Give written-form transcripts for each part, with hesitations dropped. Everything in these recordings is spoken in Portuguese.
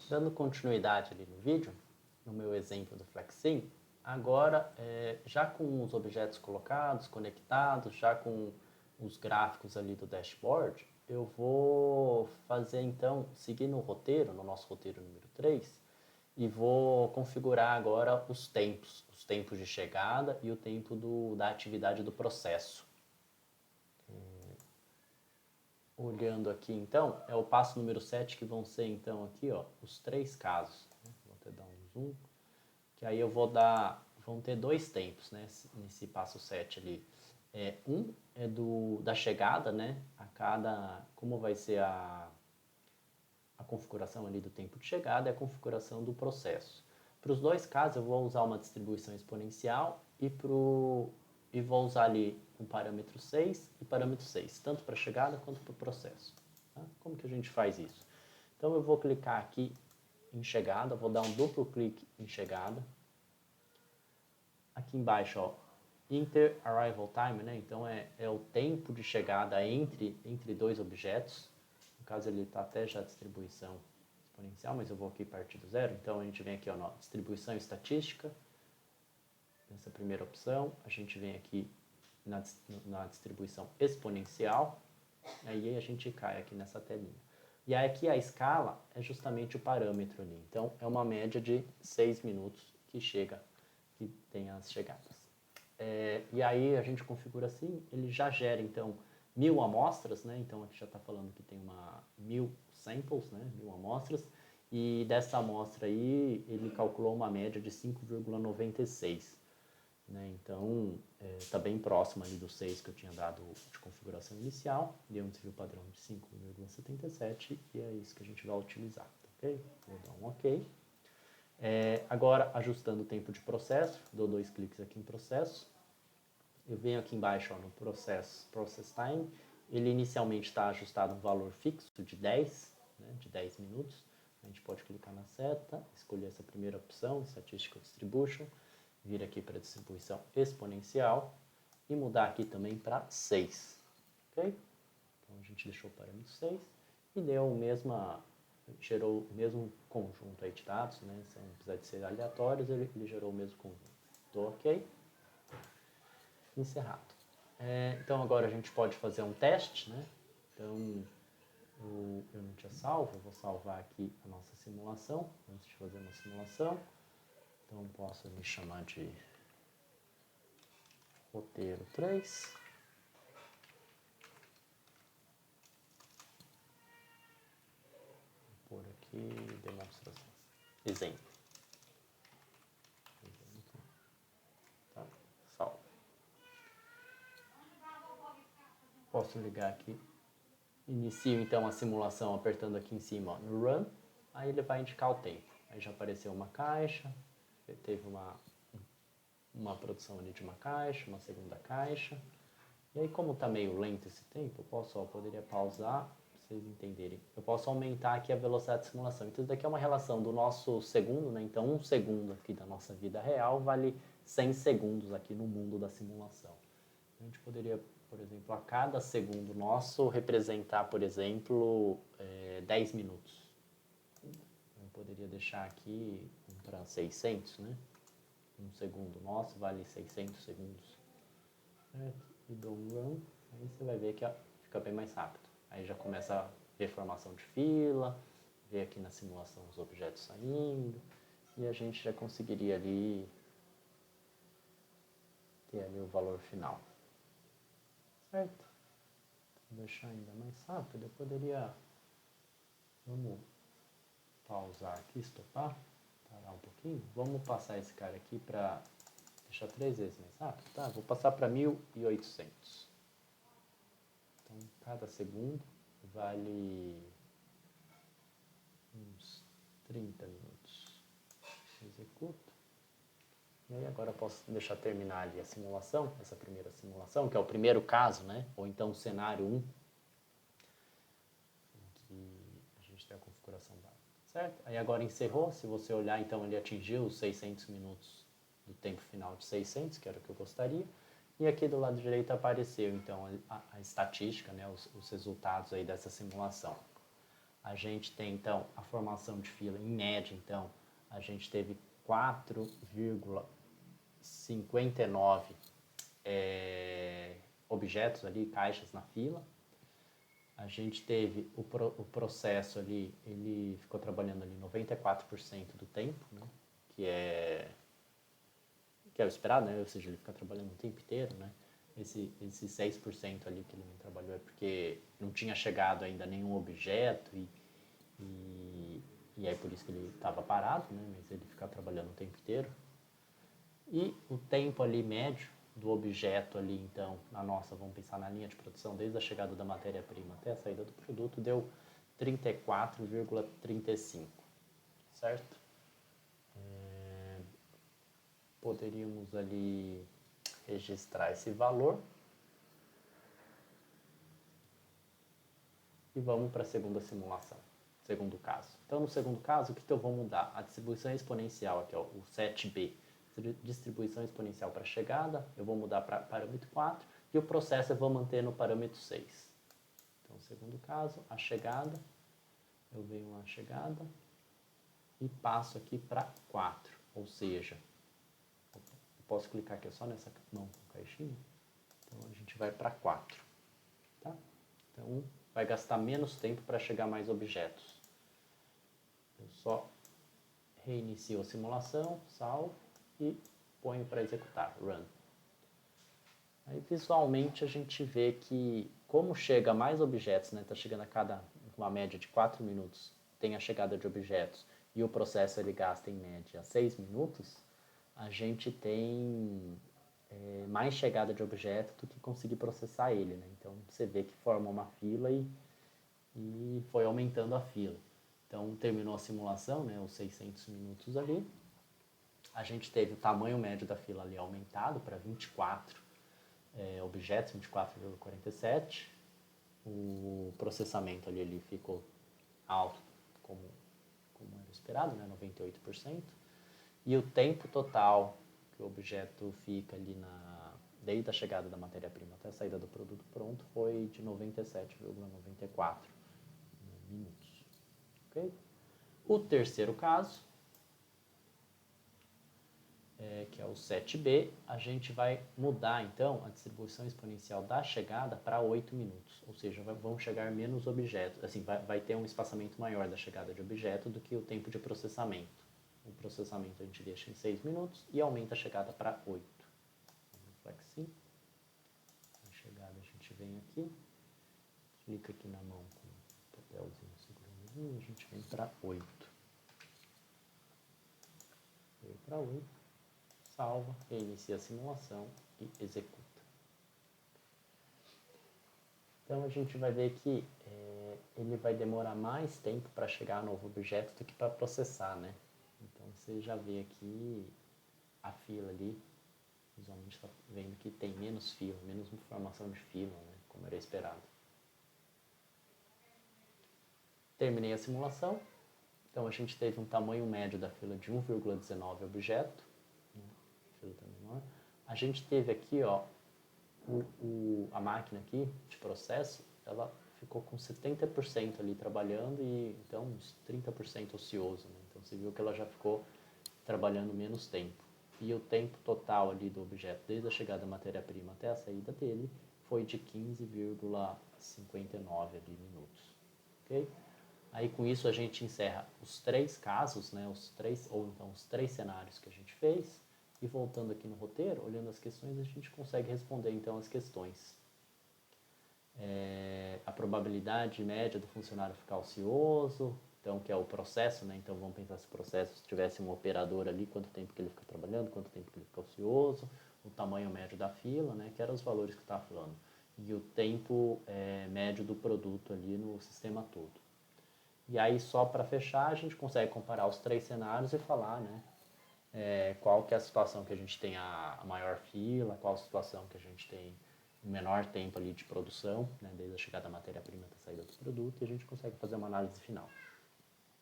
Dando continuidade ali no vídeo, no meu exemplo do FlexSim, agora já com os objetos colocados, conectados, já com os gráficos ali do dashboard, eu vou fazer então, seguir no roteiro, no nosso roteiro número 3, e vou configurar agora os tempos de chegada e o tempo da atividade do processo. Olhando aqui então, é o passo número 7 que vão ser então aqui, ó, os 3 casos. Vou até dar um zoom, que aí eu vão ter 2 tempos, né, nesse passo 7 ali. Um é da chegada, né, como vai ser a configuração ali do tempo de chegada e a configuração do processo. Para os 2 casos eu vou usar uma distribuição exponencial e vou usar ali um parâmetro 6 e parâmetro 6, tanto para a chegada quanto para o processo. Tá? Como que a gente faz isso? Então eu vou clicar aqui em chegada, vou dar um duplo clique em chegada. Aqui embaixo, ó, Inter Arrival Time, né? Então é o tempo de chegada entre 2 objetos. No caso ele está até já distribuição exponencial, mas eu vou aqui partir do zero. Então a gente vem aqui, ó, na distribuição estatística. Nessa primeira opção, a gente vem aqui na distribuição exponencial, aí a gente cai aqui nessa telinha. E aí aqui a escala é justamente o parâmetro ali. Então é uma média de 6 minutos que tem as chegadas. E aí a gente configura assim, ele já gera então 1000 amostras, né? Então aqui já está falando que tem 1000 samples, né? 1000 amostras. E dessa amostra aí ele calculou uma média de 5,96. Né? Então, está bem próximo ali do 6 que eu tinha dado de configuração inicial, deu um desvio padrão de 5,77 e é isso que a gente vai utilizar, ok? Vou dar um ok. Agora, ajustando o tempo de processo, dou 2 cliques aqui em processo, eu venho aqui embaixo ó, no Process Time, ele inicialmente está ajustado um valor fixo de 10, né, de 10 minutos, a gente pode clicar na seta, escolher essa primeira opção, Statistical Distribution, vir aqui para distribuição exponencial e mudar aqui também para 6, ok? Então a gente deixou o parâmetro 6 e gerou o mesmo conjunto aí de dados, né? Apesar de ser aleatórios, ele gerou o mesmo conjunto. Dou ok. Encerrado. Então agora a gente pode fazer um teste, né? Então eu não tinha salvo, vou salvar aqui a nossa simulação, antes de fazer uma simulação. Então posso me chamar de roteiro 3. Vou pôr aqui demonstração. Exemplo. Tá? Salvo. Posso ligar aqui. Inicio então a simulação apertando aqui em cima ó, no Run. Aí ele vai indicar o tempo. Aí já apareceu uma caixa. Teve uma produção ali de uma caixa, uma segunda caixa. E aí como está meio lento esse tempo, eu poderia pausar para vocês entenderem. Eu posso aumentar aqui a velocidade de simulação. Então isso daqui é uma relação do nosso segundo, né? Então 1 segundo aqui da nossa vida real vale 100 segundos aqui no mundo da simulação. A gente poderia, por exemplo, a cada segundo nosso representar, por exemplo, 10 minutos. Eu poderia deixar aqui para 600, né? Um segundo nosso vale 600 segundos. Certo? E dou um run, aí você vai ver que fica bem mais rápido. Aí já começa a ver formação de fila, ver aqui na simulação os objetos saindo, e a gente já conseguiria ali ter ali o valor final. Certo? Vou deixar ainda mais rápido, eu poderia... Vamos pausar aqui, estopar, parar um pouquinho. Vamos passar esse cara aqui para deixar 3 vezes mais rápido, tá? Vou passar para 1800. Então, cada segundo vale uns 30 minutos. Executo. E aí agora eu posso deixar terminar ali a simulação, essa primeira simulação, que é o primeiro caso, né? Ou então o cenário 1, em que a gente tem a configuração básica, certo? Aí agora encerrou, se você olhar, então ele atingiu os 600 minutos do tempo final de 600, que era o que eu gostaria. E aqui do lado direito apareceu, então, a estatística, né, os resultados aí dessa simulação. A gente tem, então, a formação de fila, em média, então, a gente teve 4,59 objetos ali, caixas na fila. A gente teve o processo ali, ele ficou trabalhando ali 94% do tempo, né? que é o esperado, né? Ou seja, ele fica trabalhando o tempo inteiro, né? Esse 6% ali que ele não trabalhou é porque não tinha chegado ainda nenhum objeto e aí por isso que ele estava parado, né? Mas ele fica trabalhando o tempo inteiro. E o tempo ali médio do objeto ali, então, na nossa, vamos pensar na linha de produção, desde a chegada da matéria-prima até a saída do produto, deu 34,35, certo? Poderíamos ali registrar esse valor. E vamos para a segunda simulação, segundo caso. Então, no segundo caso, o que eu vou mudar? A distribuição exponencial, aqui, ó, o 7b, distribuição exponencial para a chegada, eu vou mudar para parâmetro 4, e o processo eu vou manter no parâmetro 6. Então, segundo caso, a chegada, eu venho na chegada e passo aqui para 4, ou seja, eu posso clicar aqui só nessa mão com caixinha, então a gente vai para 4, tá? Então, vai gastar menos tempo para chegar mais objetos. Eu só reinicio a simulação, salvo e ponho para executar, run. Aí visualmente a gente vê que como chega mais objetos, né, está chegando a cada uma média de 4 minutos, tem a chegada de objetos e o processo ele gasta em média 6 minutos, a gente tem mais chegada de objeto do que conseguir processar ele, né? Então você vê que forma uma fila e foi aumentando a fila. Então terminou a simulação, né, os 600 minutos ali. A gente teve o tamanho médio da fila ali aumentado para 24 objetos, 24,47. O processamento ali ele ficou alto, como era esperado, né, 98%. E o tempo total que o objeto fica ali desde a chegada da matéria-prima até a saída do produto pronto foi de 97,94 minutos. Okay? O terceiro caso, que é o 7b, a gente vai mudar então a distribuição exponencial da chegada para 8 minutos, ou seja, vão chegar menos objetos, assim, vai ter um espaçamento maior da chegada de objeto do que o tempo de processamento. O processamento a gente deixa em 6 minutos e aumenta a chegada para 8. Flexi. A chegada a gente vem aqui, clica aqui na mão com o papelzinho segurando e a gente vem para 8. Veio para 8, salva, reinicia a simulação e executa. Então a gente vai ver que ele vai demorar mais tempo para chegar a novo objeto do que para processar, né? Então você já vê aqui a fila ali, visualmente está vendo que tem menos fila, menos informação de fila, né? Como era esperado. Terminei a simulação, então a gente teve um tamanho médio da fila de 1,19 objeto, né? Fila tá menor. A gente teve aqui, ó, a máquina aqui de processo, ela ficou com 70% ali trabalhando e então uns 30% ocioso, né? Então você viu que ela já ficou trabalhando menos tempo. E o tempo total ali do objeto, desde a chegada da matéria-prima até a saída dele, foi de 15,59 minutos. Ok? Aí com isso a gente encerra os 3 casos, né, os 3 cenários que a gente fez. E voltando aqui no roteiro, olhando as questões, a gente consegue responder então as questões. A probabilidade média do funcionário ficar ocioso, então que é o processo, né? Então vamos pensar se o processo tivesse um operador ali, quanto tempo que ele fica trabalhando, quanto tempo que ele fica ocioso, o tamanho médio da fila, né? Que eram os valores que eu estava falando. E o tempo médio do produto ali no sistema todo. E aí só para fechar a gente consegue comparar os 3 cenários e falar, né? Qual que é a situação que a gente tem a maior fila, qual a situação que a gente tem o menor tempo ali de produção, né, desde a chegada da matéria-prima até a saída do produto, e a gente consegue fazer uma análise final.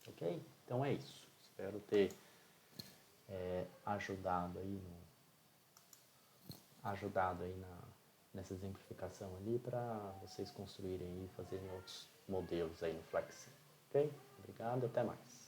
Ok? Então é isso. Espero ter ajudado aí nessa exemplificação ali para vocês construírem e fazerem outros modelos aí no Flexi. Ok? Obrigado, até mais.